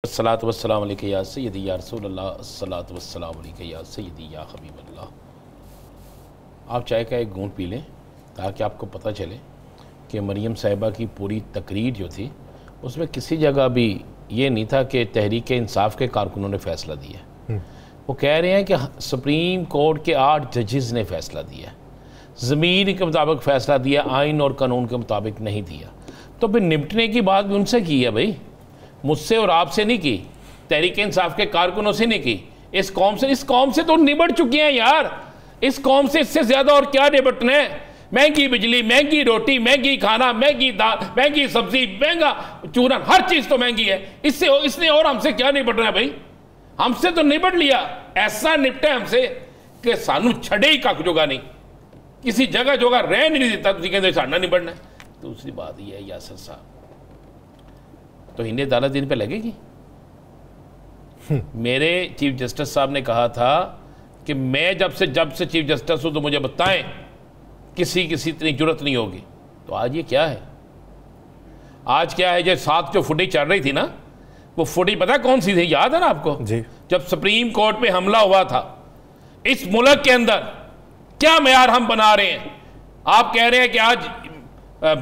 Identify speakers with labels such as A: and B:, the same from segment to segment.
A: अस्सलातु वस्सलामु अलैका या सय्यदी या रसूलल्लाह, अस्सलातु वस्सलामु अलैका या सय्यदी या हबीबल्लाह। आप चाय का एक घूंट पी लें ताकि आपको पता चले कि मरियम साहिबा की पूरी तकरीर जो थी उसमें किसी जगह भी ये नहीं था कि तहरीक इंसाफ के कारकुनों ने फ़ैसला दिया। वो कह रहे हैं कि सुप्रीम कोर्ट के 8 जजेस ने फ़ैसला दिया, ज़मीन के मुताबिक फ़ैसला दिया, आइन और कानून के मुताबिक नहीं दिया। तो फिर निपटने की बात भी उनसे की है भाई, मुझसे और आपसे नहीं की, तहरीक इंसाफ के कारकुनों से नहीं की, इस कौम से तो निबट चुके हैं यार। इस कौम से इससे ज़्यादा और क्या निबटना है? महंगी बिजली, महंगी रोटी, महंगी खाना, महंगी दाल, महंगी सब्जी, महंगा चूरन, हर चीज़ तो महंगी है। इसने और हमसे क्या निबटना है भाई? हमसे तो निबट लिया, ऐसा निपटा हमसे कि सानू छड़े ही कख जोगा नहीं, किसी जगह जोगा रह नहीं देता। तुम कहते साढ़ा निबटना है। दूसरी बात यह है यासर साहब, तो इन्हें अदालत दिन पे लगेगी। मेरे चीफ जस्टिस साहब ने कहा था कि मैं जब से चीफ जस्टिस हूं तो मुझे बताएं, किसी इतनी जरूरत नहीं होगी। तो आज ये क्या है? आज क्या है? जो साथ जो फुटेज चल रही थी ना, वो फुटेज पता कौन सी थी? याद है ना आपको जी? जब सुप्रीम कोर्ट पे हमला हुआ था, इस मुल्क के अंदर क्या मेयार हम बना रहे हैं? आप कह रहे हैं कि आज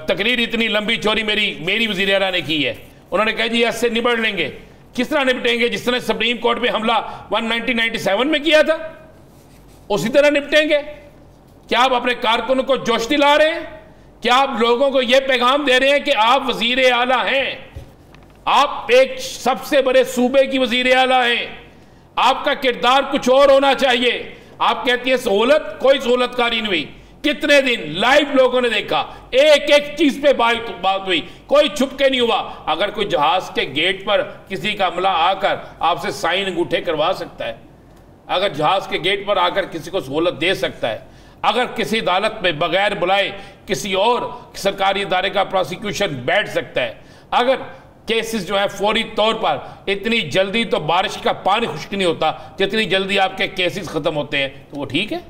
A: तकरीर इतनी लंबी चौड़ी मेरी वज़ीर आला ने की है, उन्होंने कहा जी ऐसे निबट लेंगे। किस तरह निपटेंगे? जिस तरह सुप्रीम कोर्ट पे हमला 1997 में किया था, उसी तरह निपटेंगे। क्या आप अपने कारकुनों को जोश दिला रहे हैं? क्या आप लोगों को यह पैगाम दे रहे हैं कि आप वजीर आला हैं, आप एक सबसे बड़े सूबे की वजीर आला हैं, आपका किरदार कुछ और होना चाहिए? आप कहती है सहूलत, कोई सहूलतकारी नहीं हुई। कितने दिन लाइव लोगों ने देखा, एक एक चीज पे बात हुई, कोई छुप के नहीं हुआ। अगर कोई जहाज के गेट पर किसी का अमला आकर आपसे साइन अंगूठे करवा सकता है, अगर जहाज के गेट पर आकर किसी को सहूलत दे सकता है, अगर किसी अदालत में बगैर बुलाए किसी और सरकारी इदारे का प्रोसिक्यूशन बैठ सकता है, अगर केसेस जो है फौरी तौर पर, इतनी जल्दी तो बारिश का पानी खुश्क नहीं होता जितनी जल्दी आपके केसेस खत्म होते हैं, तो वो ठीक है।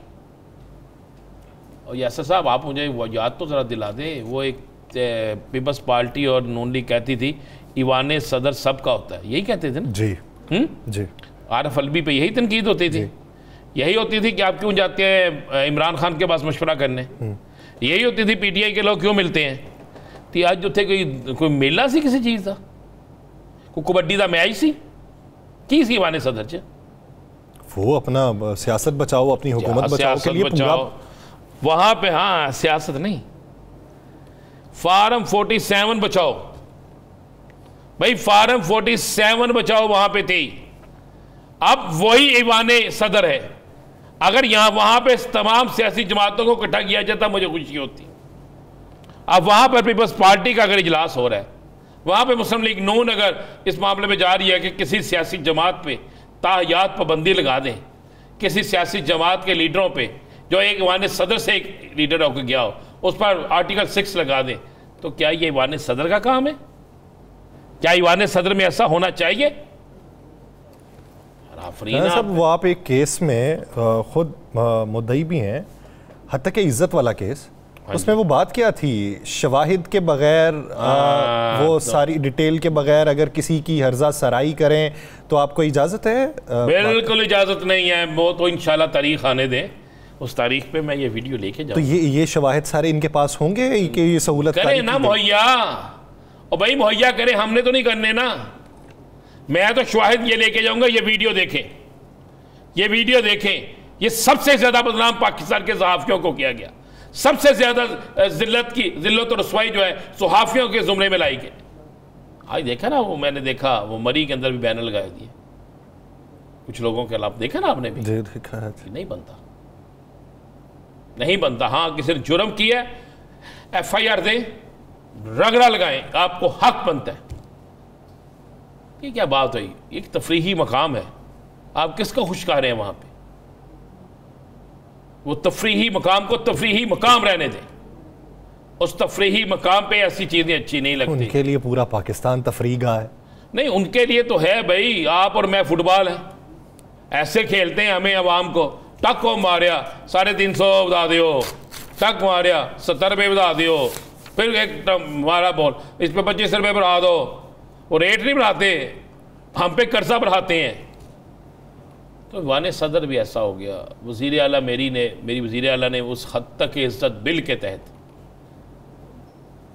A: और यासर साहब आप मुझे वो याद तो ज़रा दिला दें, वो एक पीपल्स पार्टी और नून लीग कहती थी ईवान सदर सबका होता है, यही कहते थे ना जी? जी आरफ अलवी पे यही तनकीद होती थी, यही होती थी कि आप क्यों जाते हैं इमरान खान के पास मशवरा करने, यही होती थी पीटीआई के लोग क्यों मिलते हैं। तो आज जो थे कोई मेला सी किसी चीज़ का, कोई कबड्डी का मैच सी ईवान सदर च
B: वो अपना सियासत बचाओ, अपनी हुकूमत बचाओ के लिए
A: बचाओ वहां पे। हाँ सियासत नहीं, फार्म 47 बचाओ भाई, फार्म 47 बचाओ वहां पे थी। अब वही ईवान सदर है। अगर यहां वहां पे तमाम सियासी जमातों को इकट्ठा किया जाता मुझे खुशी होती। अब वहां पर पीपल्स पार्टी का अगर इजलास हो रहा है, वहां पे मुस्लिम लीग नून अगर इस मामले में जा रही है कि किसी सियासी जमात पे ताहयात पाबंदी लगा दें, किसी सियासी जमात के लीडरों पे जो एक ईवान सदर से एक लीडर होकर गया हो, उस पर आर्टिकल 6 लगा दें, तो क्या ये ईवान सदर का काम है? क्या ईवान सदर में ऐसा होना चाहिए?
B: सब वो आप एक केस में खुद मुद्दई भी हैं, हत्या के इज्जत वाला केस, उसमें वो बात क्या थी, शवाहिद के बगैर वो सारी डिटेल के बगैर अगर किसी की हर्जा सराई करें तो आपको इजाज़त है?
A: बिल्कुल इजाज़त नहीं है। वो तो इंशाल्लाह तारीख आने दें, उस तारीख पे मैं ये वीडियो लेके जाऊँ।
B: तो ये शवाहिद सारे इनके पास होंगे कि ये सहूलत
A: करें ना मुहैया, और भाई मुहैया करें, हमने तो नहीं करने ना। मैं तो शवाहिद ये लेके जाऊंगा, ये वीडियो देखें, ये वीडियो देखें। ये सबसे ज्यादा बदनाम पाकिस्तान के सहाफ़ियों को किया गया, सबसे ज्यादा जिल्लत और रसवाई जो है सहाफ़ियों के जुमरे में लाई गई। आज देखा ना, वो मैंने देखा वो मरी के अंदर भी बैनर लगाए दिए कुछ लोगों के खिलाफ, देखा ना आपने भी?
B: देखा है।
A: नहीं बनता, नहीं बनता। हाँ किसी ने जुर्म किया FIR दे, रगड़ा लगाएं, आपको हक बनता है। ये क्या बात हुई? एक तफरीही मकाम है, आप किसको खुश कर रहे हैं वहां पे? वो तफरीही मकाम को तफरीही मकाम रहने दें। उस तफरीही मकाम पे ऐसी चीजें अच्छी नहीं लगती।
B: उनके लिए पूरा पाकिस्तान तफरीह गाह है।
A: नहीं, उनके लिए तो है भाई, आप और मैं फुटबॉल है, ऐसे खेलते हैं। हमें अवाम को टक को मारिया 350 बता दियो, टक मारिया 70 रुपये बता दियो, फिर एक मारा बॉल इस पे 25 रुपये बढ़ा दो। वो रेट नहीं बढ़ाते, हम पे कर्जा बढ़ाते हैं। तो ईवान सदर भी ऐसा हो गया। वज़ीर आला मेरी वज़ीर आला ने उस हद तक इज़्ज़त बिल के तहत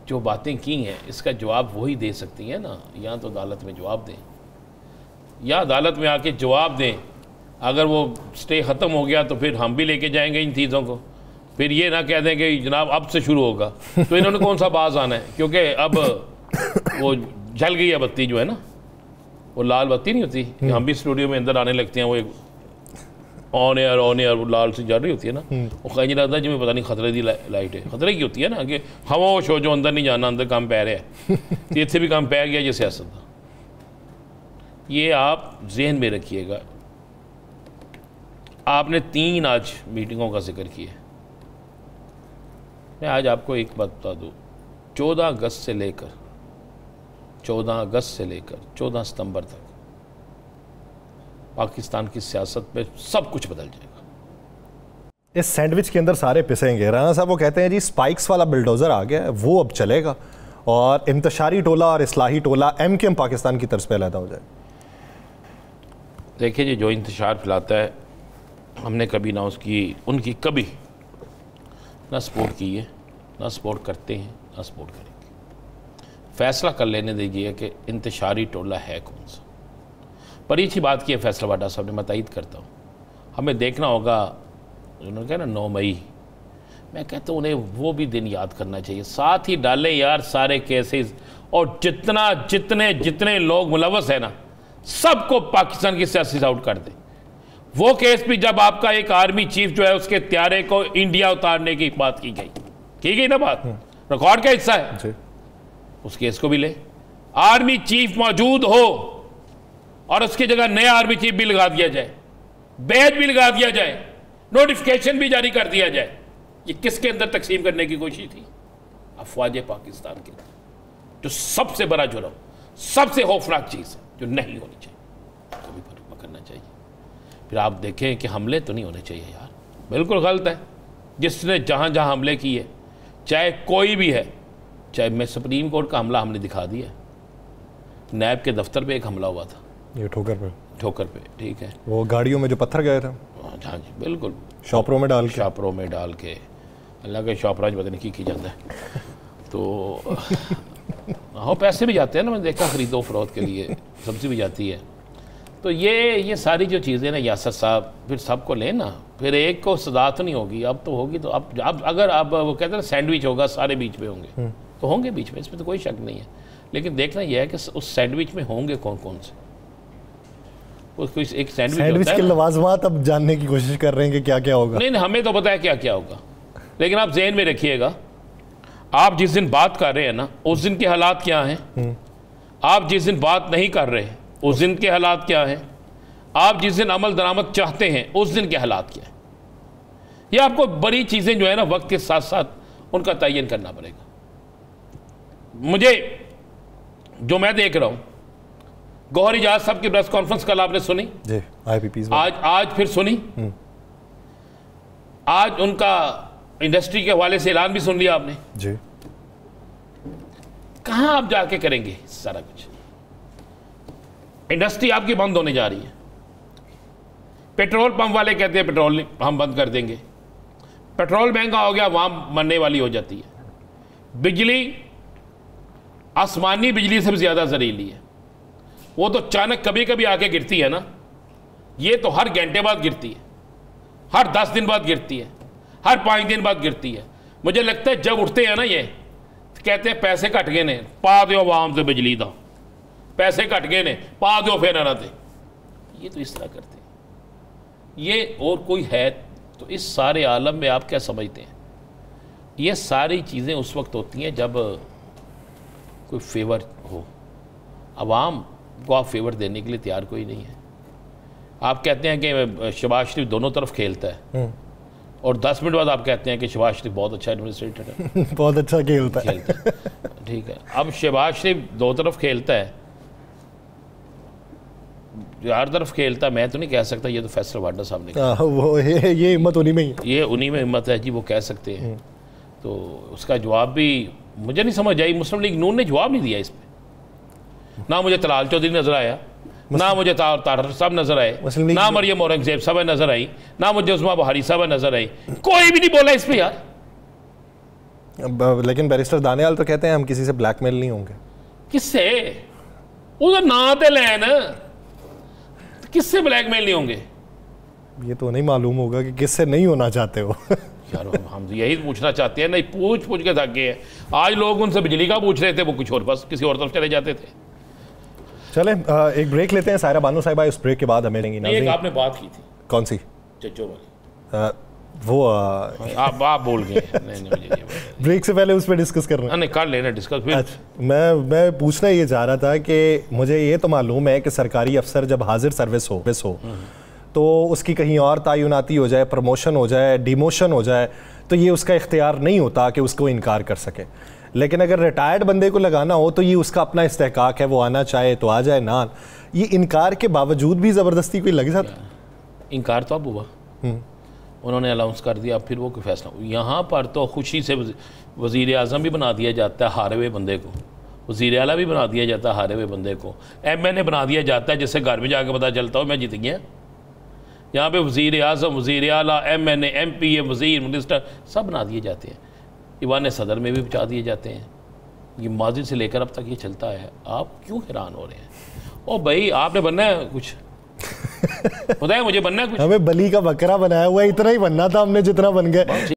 A: जो बातें की हैं, इसका जवाब वही दे सकती हैं ना। या तो अदालत में जवाब दें, या अदालत में आके जवाब दें। अगर वो स्टे ख़त्म हो गया तो फिर हम भी लेके जाएंगे इन चीज़ों को। फिर ये ना कह दें कि जनाब अब से शुरू होगा, तो इन्होंने कौन सा बाज आना है, क्योंकि अब वो जल गई है बत्ती जो है ना, वो लाल बत्ती नहीं होती कि हम भी स्टूडियो में अंदर आने लगते हैं, वो एक ऑन एयर वो लाल से जल रही होती है ना, वो कहीं लगता है जिसमें पता नहीं खतरे की लाइट है। खतरे की होती है ना कि खामोश हो, जो अंदर नहीं जाना, अंदर काम पै रहा है। तो इससे भी काम पै गया जो सियासत था। ये आप जहन में रखिएगा। आपने 3 आज मीटिंगों का जिक्र किया। मैं आज आपको एक बात बता दूँ, 14 अगस्त से लेकर 14 सितंबर तक पाकिस्तान की सियासत में सब कुछ बदल जाएगा।
B: इस सैंडविच के अंदर सारे पिसेंगे। राना साहब वो कहते हैं जी स्पाइक्स वाला बिल्डोजर आ गया है, वो अब चलेगा और इंतशारी टोला और इस्लाही टोला एमकेएम पाकिस्तान की तरफ पे अलहदा हो जाए।
A: देखिए जी, जो इंतशार फैलाता है, हमने कभी ना उनकी कभी ना सपोर्ट की है, ना सपोर्ट करते हैं, ना सपोर्ट करेंगे। फैसला कर लेने दीजिए कि इंतशारी टोला है कौन सा। पर ये अच्छी बात की है फैसलाबाद साहब ने, मैं तायद करता हूँ। हमें देखना होगा, उन्होंने कहा ना 9 मई, मैं कहता हूँ उन्हें वो भी दिन याद करना चाहिए। साथ ही डालें यार सारे केसेस, और जितने लोग मुलव्वस है ना, सबको पाकिस्तान की सियासत से आउट कर दें। वो केस भी जब आपका एक आर्मी चीफ जो है उसके त्यारे को इंडिया उतारने की बात की गई ना, बात रिकॉर्ड का हिस्सा है, उस केस को भी ले। आर्मी चीफ मौजूद हो और उसकी जगह नया आर्मी चीफ भी लगा दिया जाए, बैच भी लगा दिया जाए, नोटिफिकेशन भी जारी कर दिया जाए। ये किसके अंदर तकसीम करने की कोशिश थी? अफवाज पाकिस्तान के, जो सबसे बड़ा जुर्म, सबसे खौफनाक चीज़ है, जो नहीं होनी चाहिए, कभी करना चाहिए। फिर आप देखें कि हमले तो नहीं होने चाहिए यार, बिल्कुल गलत है। जिसने जहाँ जहाँ हमले किए, चाहे कोई भी है, चाहे मैं सुप्रीम कोर्ट का हमला हमने दिखा दिया। नैब के दफ्तर पे एक हमला हुआ था,
B: ये ठोकर पे, ठीक है, वो गाड़ियों में जो पत्थर गए थे।
A: हाँ जी बिल्कुल,
B: शॉपरों में डाल के अल्लाह के शॉपराज पता नहीं की जाता है। तो हाँ, पैसे भी जाते हैं ना, मैंने देखा खरीदो फरोख्त के लिए सब्जी भी जाती है। तो ये सारी जो चीज़ें ना यासर साहब, फिर सबको लेना, फिर एक को सदा तो नहीं होगी, अब तो होगी। तो अब अगर आप वो कहते हैं सैंडविच होगा, सारे बीच में होंगे, तो होंगे बीच में, इसमें तो कोई शक नहीं है। लेकिन देखना यह है कि उस सैंडविच में होंगे कौन कौन से। उसको एक सैंडविच के लवाजमात अब जानने की कोशिश कर रहे हैं कि क्या क्या होगा।
A: नहीं, हमें तो पता है क्या क्या होगा, लेकिन आप जहन में रखिएगा, आप जिस दिन बात कर रहे हैं ना, उस दिन के हालात क्या हैं। आप जिस दिन बात नहीं कर रहे उस दिन के हालात क्या हैं। आप जिस दिन अमल दरामद चाहते हैं उस दिन के हालात क्या है। ये आपको बड़ी चीज़ें जो है ना, वक्त के साथ साथ उनका तयन करना पड़ेगा। मुझे जो मैं देख रहा हूँ, गौहर इजाज साहब की प्रेस कॉन्फ्रेंस कल आपने सुनी
B: जी,
A: आज फिर सुनी। आज उनका इंडस्ट्री के हवाले से ऐलान भी सुन लिया आपने
B: जी।
A: कहाँ आप जाके करेंगे सारा कुछ? इंडस्ट्री आपकी बंद होने जा रही है। पेट्रोल पंप वाले कहते हैं पेट्रोल हम बंद कर देंगे, पेट्रोल महंगा हो गया, वहां मरने वाली हो जाती है। बिजली, आसमानी बिजली सबसे ज्यादा जहरीली है, वो तो अचानक कभी कभी आके गिरती है ना, ये तो हर घंटे बाद गिरती है, हर 10 दिन बाद गिरती है, हर 5 दिन बाद गिरती है। मुझे लगता है जब उठते हैं ना ये, कहते हैं पैसे घट गए ने, पा दो आवाम से बिजली का, पैसे घट गए ने, पा दो फिर ना दे। ये तो इस तरह करते हैं ये, और कोई है तो इस सारे आलम में आप क्या समझते हैं? ये सारी चीज़ें उस वक्त होती हैं जब कोई फेवर हो। अवाम को आप फेवर देने के लिए तैयार कोई नहीं है। आप कहते हैं कि शहबाज शरीफ दोनों तरफ खेलता है, और 10 मिनट बाद आप कहते हैं कि शहबाज शरीफ बहुत अच्छा एडमिनिस्ट्रेटर है,
B: बहुत अच्छा खेलता है।
A: ठीक है, अब शहबाज शरीफ दो तरफ खेलता है, हर तरफ खेलता है, मैं तो नहीं कह सकता, ये तो फैसला वाडा साहब ने कहा।
B: वो ये हिम्मत उन्हीं में ही,
A: ये उन्हीं में हिम्मत है जी, वो कह सकते हैं। तो उसका जवाब भी मुझे नहीं समझ आई, मुस्लिम लीग नून ने जवाब नहीं दिया इस पर। ना मुझे तलाल चौधरी नजर आया, ना मुझे तारर साहब नजर आए, ना मरियम औरंगजेब साहब नजर आई, ना मुझे उस्मा बुहारी साहब नजर आई, कोई भी नहीं बोला इस पे यार।
B: लेकिन बैरिस्टर दानियाल तो कहते हैं हम किसी से ब्लैकमेल नहीं होंगे।
A: किससे? उधर ना ते लैन, किससे ब्लैकमेल नहीं होंगे?
B: ये तो नहीं मालूम होगा कि किससे नहीं होना चाहते हो।
A: यार हम तो यही पूछना चाहते हैं, नहीं पूछ पूछ के थक गए हैं। आज लोग उनसे बिजली का पूछ रहे थे, वो कुछ और बस किसी और तरफ चले जाते थे।
B: चले एक ब्रेक लेते हैं। सायरा बानो साहिबा उस ब्रेक के बाद हमें लेंगी।
A: एक आपने बात की थी,
B: कौन सी?
A: जज्जों वाली।
B: वो
A: आप बोल गए। नहीं मुझे
B: ब्रेक से पहले उस पर डिस्कस करना।
A: नहीं कर लेना डिस्कस फिर।
B: अच्छा, मैं पूछना ये चाह रहा था कि मुझे ये तो मालूम है कि सरकारी अफसर जब हाजिर सर्विस हो तो उसकी कहीं और तयनाती हो जाए, प्रमोशन हो जाए, डिमोशन हो जाए, तो ये उसका इख्तियार नहीं होता कि उसको इनकार कर सके। लेकिन अगर रिटायर्ड बंदे को लगाना हो तो ये उसका अपना इस्तेहकाक है, वो आना चाहे तो आ जाए, ना ये इनकार के बावजूद भी ज़बरदस्ती कोई लग जाता।
A: इनकार तो अब हुआ, उन्होंने अनाउंस कर दिया, फिर वो कोई फैसला। यहाँ पर तो खुशी से वज़ीर आज़म भी बना दिया जाता है हारे हुए बंदे को, वज़ीर आला भी बना दिया जाता है हारे हुए बंदे को, MNA बना दिया जाता है जिससे घर में जाकर पता चलता हो मैं जीत गया। यहाँ पे वज़ीर आज़म, वज़ीर आला, MNA, MPA, वज़ीर, मिनिस्टर सब बना दिए जाते हैं। ईवान सदर में भी पहुँचा दिए जाते हैं। ये माजी से लेकर अब तक ये चलता है। आप क्यों हैरान हो रहे हैं? ओ भाई आपने बनना है कुछ, पता है मुझे बनना है कुछ।
B: हमें बली का बकरा बनाया हुआ है, इतना ही बनना था हमने जितना बन गया।